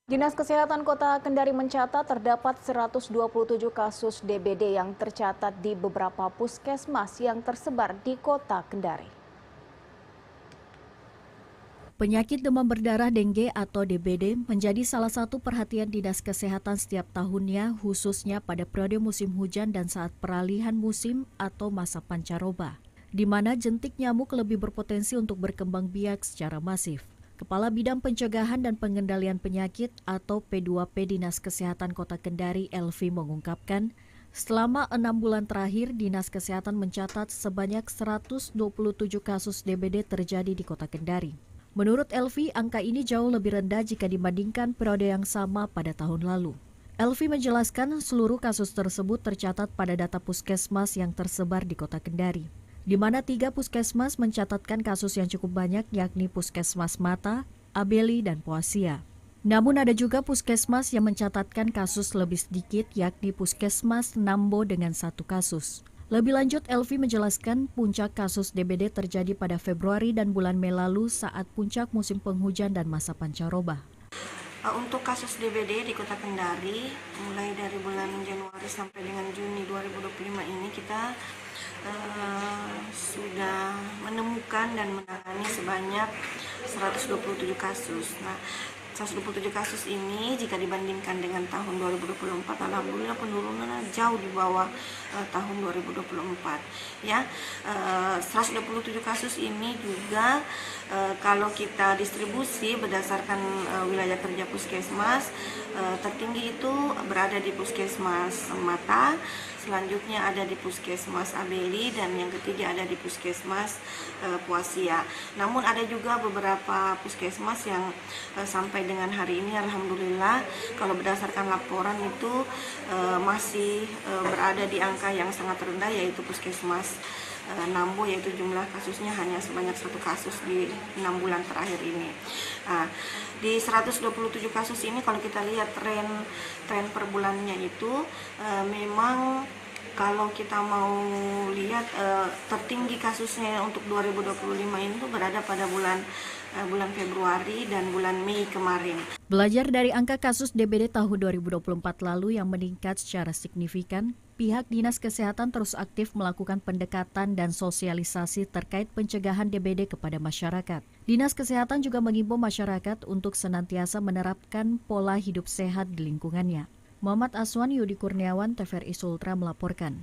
Dinas Kesehatan Kota Kendari mencatat terdapat 127 kasus DBD yang tercatat di beberapa puskesmas yang tersebar di Kota Kendari. Penyakit demam berdarah dengue atau DBD menjadi salah satu perhatian Dinas Kesehatan setiap tahunnya, khususnya pada periode musim hujan dan saat peralihan musim atau masa pancaroba, di mana jentik nyamuk lebih berpotensi untuk berkembang biak secara masif. Kepala Bidang Pencegahan dan Pengendalian Penyakit atau P2P Dinas Kesehatan Kota Kendari, Elvi, mengungkapkan, selama 6 bulan terakhir, Dinas Kesehatan mencatat sebanyak 127 kasus DBD terjadi di Kota Kendari. Menurut Elvi, angka ini jauh lebih rendah jika dibandingkan periode yang sama pada tahun lalu. Elvi menjelaskan seluruh kasus tersebut tercatat pada data puskesmas yang tersebar di Kota Kendari, di mana 3 puskesmas mencatatkan kasus yang cukup banyak, yakni Puskesmas Mata, Abeli, dan Poasia. Namun ada juga puskesmas yang mencatatkan kasus lebih sedikit, yakni Puskesmas Nambo dengan 1 kasus. Lebih lanjut, Elvi menjelaskan puncak kasus DBD terjadi pada Februari dan bulan Mei lalu saat puncak musim penghujan dan masa pancaroba. Untuk kasus DBD di Kota Kendari, mulai dari bulan Januari sampai dengan Juni 2025 ini kita sudah menemukan dan menangani sebanyak 127 kasus. Nah, 127 kasus ini jika dibandingkan dengan tahun 2024, alhamdulillah penurunannya jauh di bawah tahun 2024. Ya, 127 kasus ini juga kalau kita distribusi berdasarkan wilayah kerja puskesmas, tertinggi itu berada di Puskesmas Mata, selanjutnya ada di Puskesmas Abeli, dan yang ketiga ada di Puskesmas Poasia. Namun ada juga beberapa puskesmas yang sampai dengan hari ini alhamdulillah kalau berdasarkan laporan itu masih berada di angka yang sangat rendah, yaitu Puskesmas Nambo, yaitu jumlah kasusnya hanya sebanyak 1 kasus di 6 bulan terakhir ini. Nah, di 127 kasus ini kalau kita lihat tren per bulannya itu memang kalau kita mau lihat tertinggi kasusnya untuk 2025 ini tuh berada pada bulan Februari dan bulan Mei kemarin. Belajar dari angka kasus DBD tahun 2024 lalu yang meningkat secara signifikan, pihak Dinas Kesehatan terus aktif melakukan pendekatan dan sosialisasi terkait pencegahan DBD kepada masyarakat. Dinas Kesehatan juga mengimbau masyarakat untuk senantiasa menerapkan pola hidup sehat di lingkungannya. Muhammad Aswan, Yudi Kurniawan, TVRI Sultra melaporkan.